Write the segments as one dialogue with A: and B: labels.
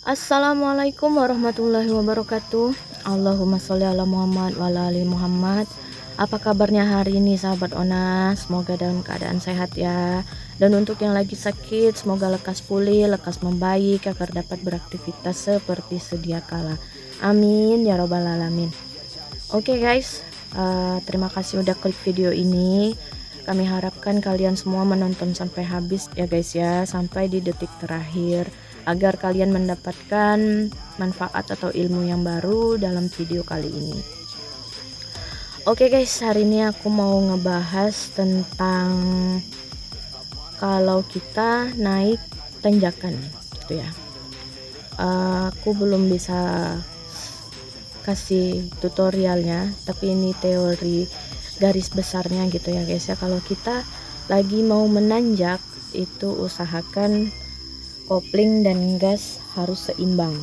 A: Assalamualaikum warahmatullahi wabarakatuh. Allahumma sholli ala Muhammad wa ala ali Muhammad. Apa kabarnya hari ini sahabat Ona? Semoga dalam keadaan sehat ya. Dan untuk yang lagi sakit, semoga lekas pulih, lekas membaik agar dapat beraktivitas seperti sedia kala. Amin ya robbal alamin. Oke guys, terima kasih udah klik video ini. Kami harapkan kalian semua menonton sampai habis ya guys ya, sampai di detik terakhir, agar kalian mendapatkan manfaat atau ilmu yang baru dalam video kali ini. Oke guys, hari ini aku mau ngebahas tentang kalau kita naik tanjakan gitu ya. Aku belum bisa kasih tutorialnya, tapi ini teori garis besarnya gitu ya guys ya. Kalau kita lagi mau menanjak itu usahakan kopling dan gas harus seimbang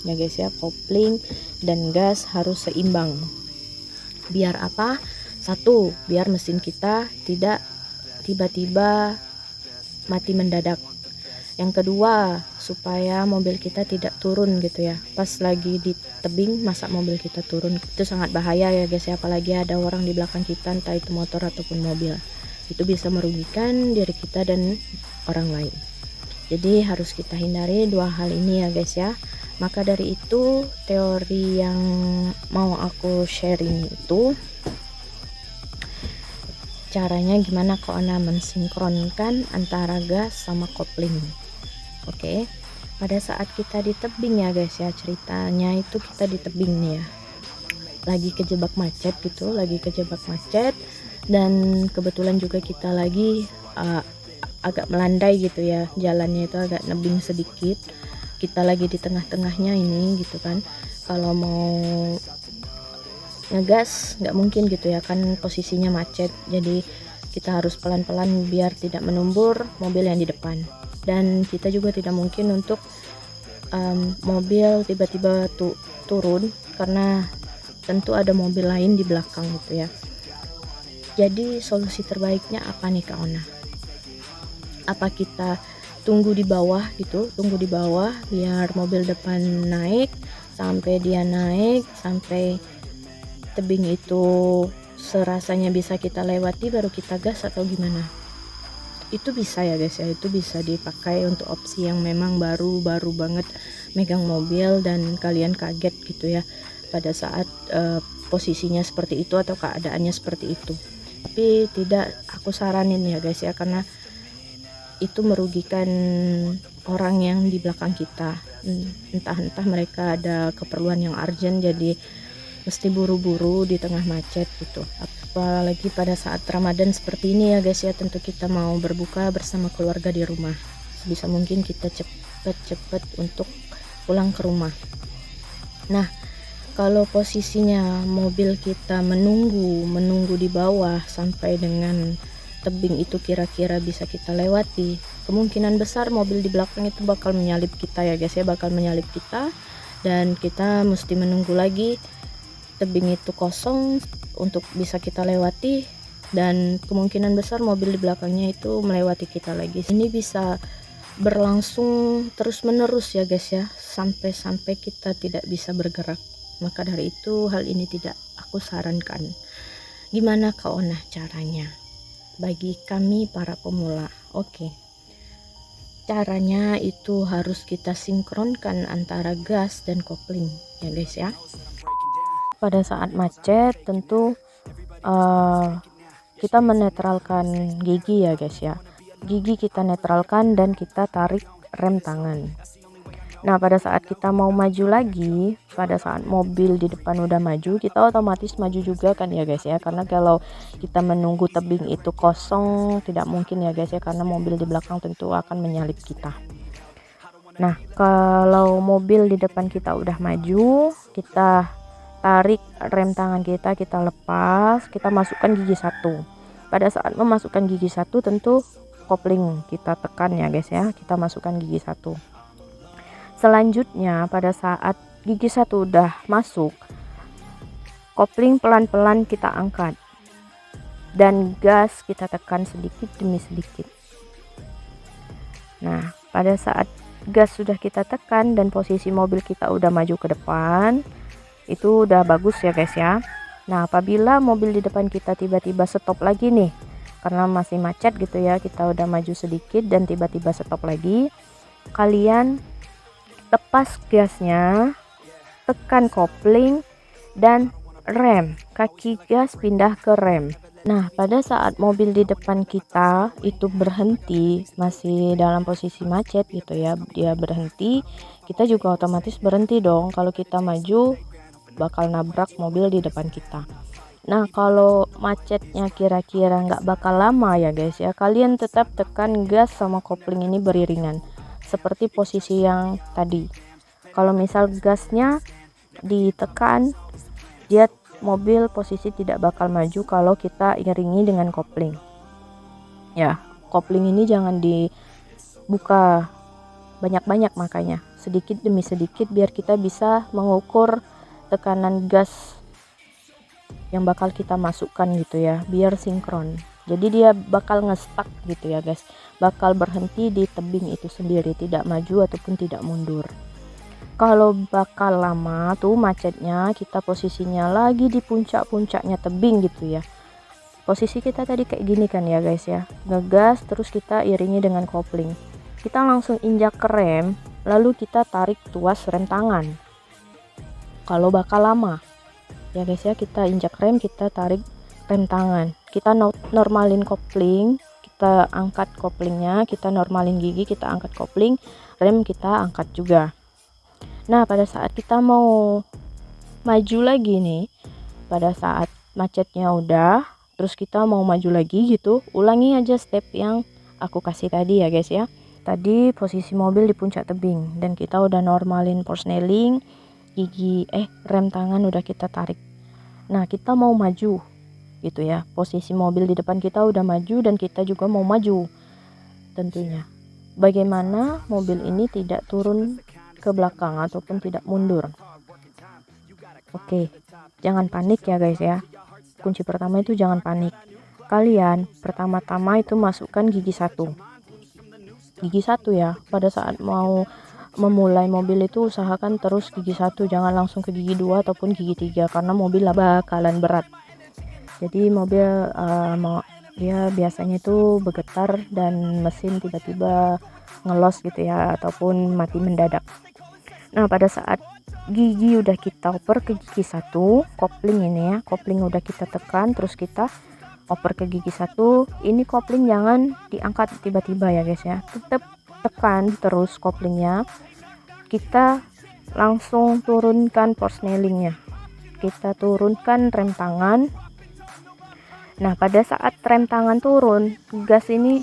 A: ya guys ya. Kopling dan gas harus seimbang. Biar apa? Satu, biar mesin kita tidak tiba-tiba mati mendadak. Yang kedua, supaya mobil kita tidak turun gitu ya. Pas lagi di tebing, masa mobil kita turun, itu sangat bahaya ya guys ya. Apalagi ada orang di belakang kita, entah itu motor ataupun mobil. Itu bisa merugikan diri kita dan orang lain. Jadi harus kita hindari dua hal ini ya guys ya. Maka dari itu, teori yang mau aku sharing itu caranya gimana kalau Anda mensinkronkan antara gas sama kopling. Oke, pada saat kita di tebing ya guys ya, ceritanya itu kita di tebing nih ya, lagi kejebak macet gitu, dan kebetulan juga kita lagi agak melandai gitu ya, jalannya itu agak nebing sedikit, kita lagi di tengah-tengahnya ini gitu kan. Kalau mau ngegas nggak mungkin gitu ya kan, posisinya macet, jadi kita harus pelan-pelan biar tidak menumbur mobil yang di depan. Dan kita juga tidak mungkin untuk mobil tiba-tiba turun karena tentu ada mobil lain di belakang gitu ya. Jadi solusi terbaiknya apa nih Kak Ona? Apa kita tunggu di bawah gitu, tunggu di bawah biar mobil depan naik, sampai dia naik sampai tebing itu serasanya bisa kita lewati baru kita gas, atau gimana? Itu bisa ya guys ya, itu bisa dipakai untuk opsi yang memang baru banget megang mobil dan kalian kaget gitu ya pada saat posisinya seperti itu atau keadaannya seperti itu. Tapi tidak aku saranin ya guys ya, karena itu merugikan orang yang di belakang kita. Entah mereka ada keperluan yang urgent, jadi mesti buru-buru di tengah macet gitu. Apalagi pada saat Ramadan seperti ini ya guys ya, tentu kita mau berbuka bersama keluarga di rumah. Sebisa mungkin kita cepet untuk pulang ke rumah. Nah, kalau posisinya mobil kita menunggu di bawah sampai dengan tebing itu kira-kira bisa kita lewati, kemungkinan besar mobil di belakang itu bakal menyalip kita ya guys ya, bakal menyalip kita, dan kita mesti menunggu lagi tebing itu kosong untuk bisa kita lewati, dan kemungkinan besar mobil di belakangnya itu melewati kita lagi. Ini bisa berlangsung terus menerus ya guys ya, sampai kita tidak bisa bergerak. Maka dari itu hal ini tidak aku sarankan. Gimana Kak Ona caranya bagi kami para pemula? Oke, caranya itu harus kita sinkronkan antara gas dan kopling ya guys ya. Pada saat macet tentu kita menetralkan gigi ya guys ya, gigi kita netralkan dan kita tarik rem tangan. Nah, pada saat kita mau maju lagi, pada saat mobil di depan udah maju, kita otomatis maju juga kan ya guys ya, karena kalau kita menunggu tebing itu kosong tidak mungkin ya guys ya, karena mobil di belakang tentu akan menyalip kita. Nah, kalau mobil di depan kita udah maju, kita tarik rem tangan kita lepas, kita masukkan gigi satu. Pada saat memasukkan gigi satu tentu kopling kita tekan ya guys ya, kita masukkan gigi satu. Selanjutnya pada saat gigi satu udah masuk, kopling pelan-pelan kita angkat dan gas kita tekan sedikit demi sedikit. Nah, pada saat gas sudah kita tekan dan posisi mobil kita udah maju ke depan, itu udah bagus ya guys ya. Nah, apabila mobil di depan kita tiba-tiba stop lagi nih karena masih macet gitu ya, kita udah maju sedikit dan tiba-tiba stop lagi, kalian lepas gasnya, tekan kopling dan rem, kaki gas pindah ke rem. Nah, pada saat mobil di depan kita itu berhenti, masih dalam posisi macet gitu ya, dia berhenti, kita juga otomatis berhenti dong. Kalau kita maju bakal nabrak mobil di depan kita. Nah, kalau macetnya kira-kira nggak bakal lama ya guys ya, kalian tetap tekan gas sama kopling ini beriringan seperti posisi yang tadi. Kalau misal gasnya ditekan, dia mobil posisi tidak bakal maju kalau kita iringi dengan kopling ya. Kopling ini jangan dibuka banyak-banyak, makanya sedikit demi sedikit biar kita bisa mengukur tekanan gas yang bakal kita masukkan gitu ya, biar sinkron. Jadi dia bakal ngestak gitu ya guys, bakal berhenti di tebing itu sendiri, tidak maju ataupun tidak mundur. Kalau bakal lama tuh macetnya, kita posisinya lagi di puncak-puncaknya tebing gitu ya. Posisi kita tadi kayak gini kan ya guys ya, ngegas terus kita iringi dengan kopling. Kita langsung injak ke rem, lalu kita tarik tuas rem tangan. Kalau bakal lama ya guys ya, kita injak rem, kita tarik rem tangan, kita normalin kopling, kita angkat koplingnya, kita normalin gigi, kita angkat kopling, rem kita angkat juga. Nah, pada saat kita mau maju lagi nih, pada saat macetnya udah, terus kita mau maju lagi gitu, ulangi aja step yang aku kasih tadi ya guys ya. Tadi posisi mobil di puncak tebing dan kita udah normalin persneling, rem tangan udah kita tarik. Nah, kita mau maju gitu ya, posisi mobil di depan kita udah maju dan kita juga mau maju tentunya. Bagaimana mobil ini tidak turun ke belakang ataupun tidak mundur? Oke, jangan panik ya guys ya. Kunci pertama itu jangan panik. Kalian pertama-tama itu masukkan gigi satu ya. Pada saat mau memulai mobil itu usahakan terus gigi satu, jangan langsung ke gigi 2 ataupun gigi 3 karena mobil bakalan berat. Jadi mobil dia biasanya itu bergetar dan mesin tiba-tiba ngelos gitu ya, ataupun mati mendadak. Nah, pada saat gigi udah kita oper ke gigi 1, kopling ini ya, kopling udah kita tekan, terus kita oper ke gigi 1, ini kopling jangan diangkat tiba-tiba ya guys ya, tetap tekan terus koplingnya, kita langsung turunkan persnelingnya, kita turunkan rem tangan. Nah, pada saat rem tangan turun, gas ini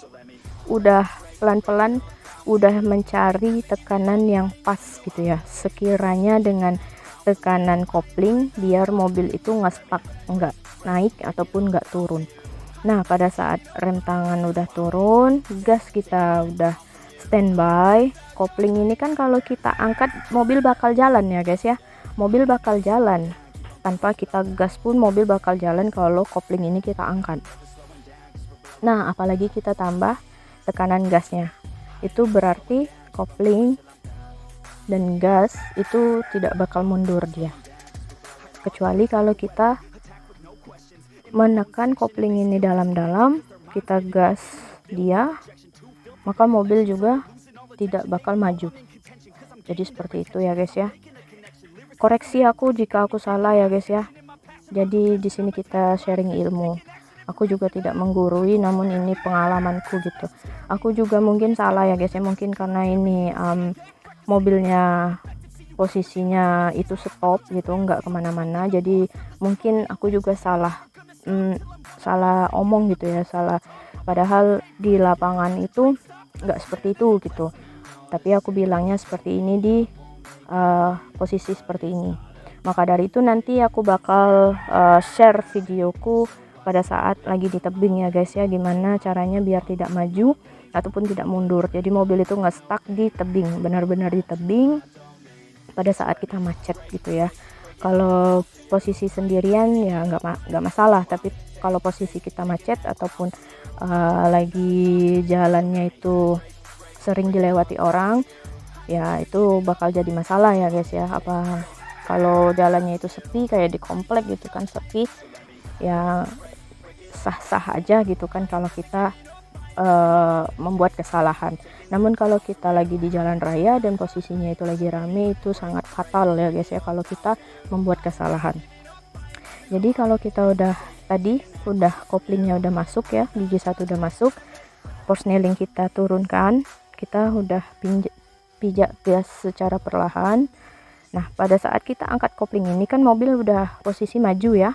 A: udah pelan-pelan udah mencari tekanan yang pas gitu ya, sekiranya dengan tekanan kopling biar mobil itu nggak stuck, nggak naik ataupun nggak turun. Nah, pada saat rem tangan udah turun, gas kita udah standby, kopling ini kan kalau kita angkat mobil bakal jalan ya guys ya, mobil bakal jalan tanpa kita gas pun mobil bakal jalan kalau kopling ini kita angkat. Nah, apalagi kita tambah tekanan gasnya, itu berarti kopling dan gas itu tidak bakal mundur dia, kecuali kalau kita menekan kopling ini dalam-dalam, kita gas dia, maka mobil juga tidak bakal maju. Jadi seperti itu ya guys ya. Koreksi aku jika aku salah ya guys ya. Jadi di sini kita sharing ilmu. Aku juga tidak menggurui, namun ini pengalamanku gitu. Aku juga mungkin salah ya guys ya, mungkin karena ini mobilnya posisinya itu stop gitu, nggak kemana-mana, jadi mungkin aku juga salah omong gitu ya, salah, padahal di lapangan itu nggak seperti itu gitu, tapi aku bilangnya seperti ini di posisi seperti ini. Maka dari itu nanti aku bakal share videoku pada saat lagi di tebing ya guys ya, gimana caranya biar tidak maju ataupun tidak mundur, jadi mobil itu nggak stuck di tebing, benar-benar di tebing pada saat kita macet gitu ya. Kalau posisi sendirian ya nggak masalah, tapi kalau posisi kita macet ataupun lagi jalannya itu sering dilewati orang, ya itu bakal jadi masalah ya guys ya. Apa kalau jalannya itu sepi kayak di komplek gitu kan, sepi ya, sah-sah aja gitu kan kalau kita membuat kesalahan. Namun kalau kita lagi di jalan raya dan posisinya itu lagi rame, itu sangat fatal ya guys ya kalau kita membuat kesalahan. Jadi kalau kita udah koplingnya udah masuk ya, gigi 1 udah masuk, forsnelling kita turunkan, kita udah pijak gas secara perlahan. Nah pada saat kita angkat kopling ini kan mobil udah posisi maju ya,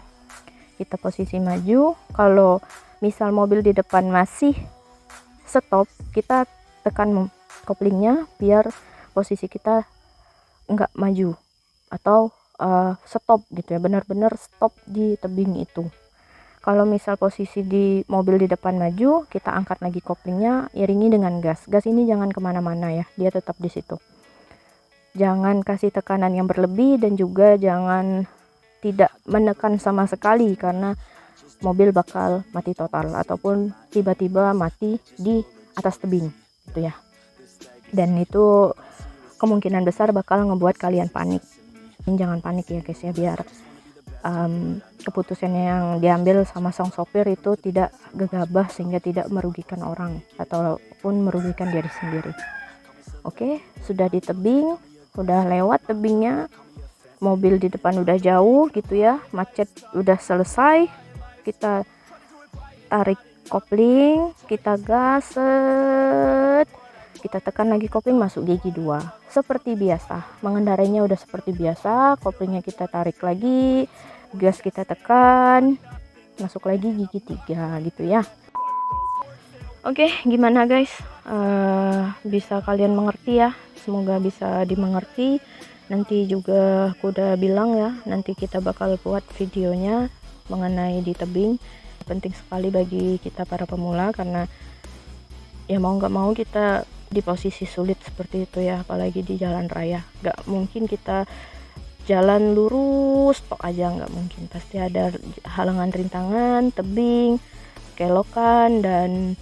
A: kita posisi maju. Kalau misal mobil di depan masih stop, kita tekan koplingnya biar posisi kita enggak maju atau stop gitu ya, benar-benar stop di tebing itu. Kalau misal posisi di mobil di depan maju, kita angkat lagi koplingnya, iringi dengan gas. Gas ini jangan kemana-mana ya, dia tetap di situ. Jangan kasih tekanan yang berlebih dan juga jangan tidak menekan sama sekali, karena mobil bakal mati total ataupun tiba-tiba mati di atas tebing gitu ya. Dan itu kemungkinan besar bakal ngebuat kalian panik. Jangan panik ya guys ya, biar keputusan yang diambil sama sang sopir itu tidak gegabah sehingga tidak merugikan orang ataupun merugikan diri sendiri. Oke, sudah di tebing, udah lewat tebingnya, mobil di depan udah jauh gitu ya, macet udah selesai, kita tarik kopling, kita gas, kita tekan lagi kopling, masuk gigi 2 seperti biasa. Mengendarainya udah seperti biasa, koplingnya kita tarik lagi, gas kita tekan, masuk lagi gigi 3 gitu ya. Oke, gimana guys, bisa kalian mengerti ya, semoga bisa dimengerti. Nanti juga aku udah bilang ya, nanti kita bakal buat videonya mengenai di tebing. Penting sekali bagi kita para pemula, karena ya mau nggak mau kita di posisi sulit seperti itu ya, apalagi di jalan raya. Nggak mungkin kita jalan lurus tok aja, nggak mungkin, pasti ada halangan rintangan, tebing, kelokan, dan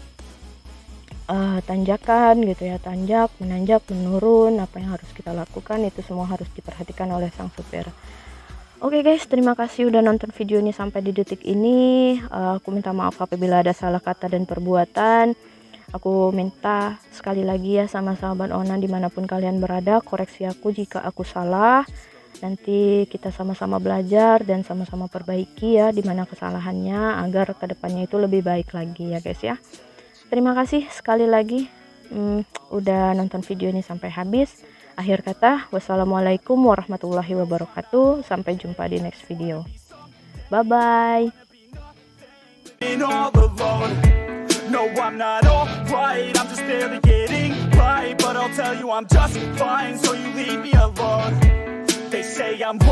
A: tanjakan gitu ya, tanjak, menanjak, menurun. Apa yang harus kita lakukan itu semua harus diperhatikan oleh sang supir. Oke guys, terima kasih udah nonton video ini sampai di detik ini. Aku minta maaf apabila ada salah kata dan perbuatan. Aku minta sekali lagi ya sama sahabat Ona dimanapun kalian berada, koreksi aku jika aku salah. Nanti kita sama-sama belajar dan sama-sama perbaiki ya dimana kesalahannya, agar kedepannya itu lebih baik lagi ya guys ya. Terima kasih sekali lagi udah nonton video ini sampai habis. Akhir kata, wassalamualaikum warahmatullahi wabarakatuh. Sampai jumpa di next video. Bye bye. No, I'm not alright, I'm just barely getting by, but I'll tell you I'm just fine, so you leave me alone. They say I'm way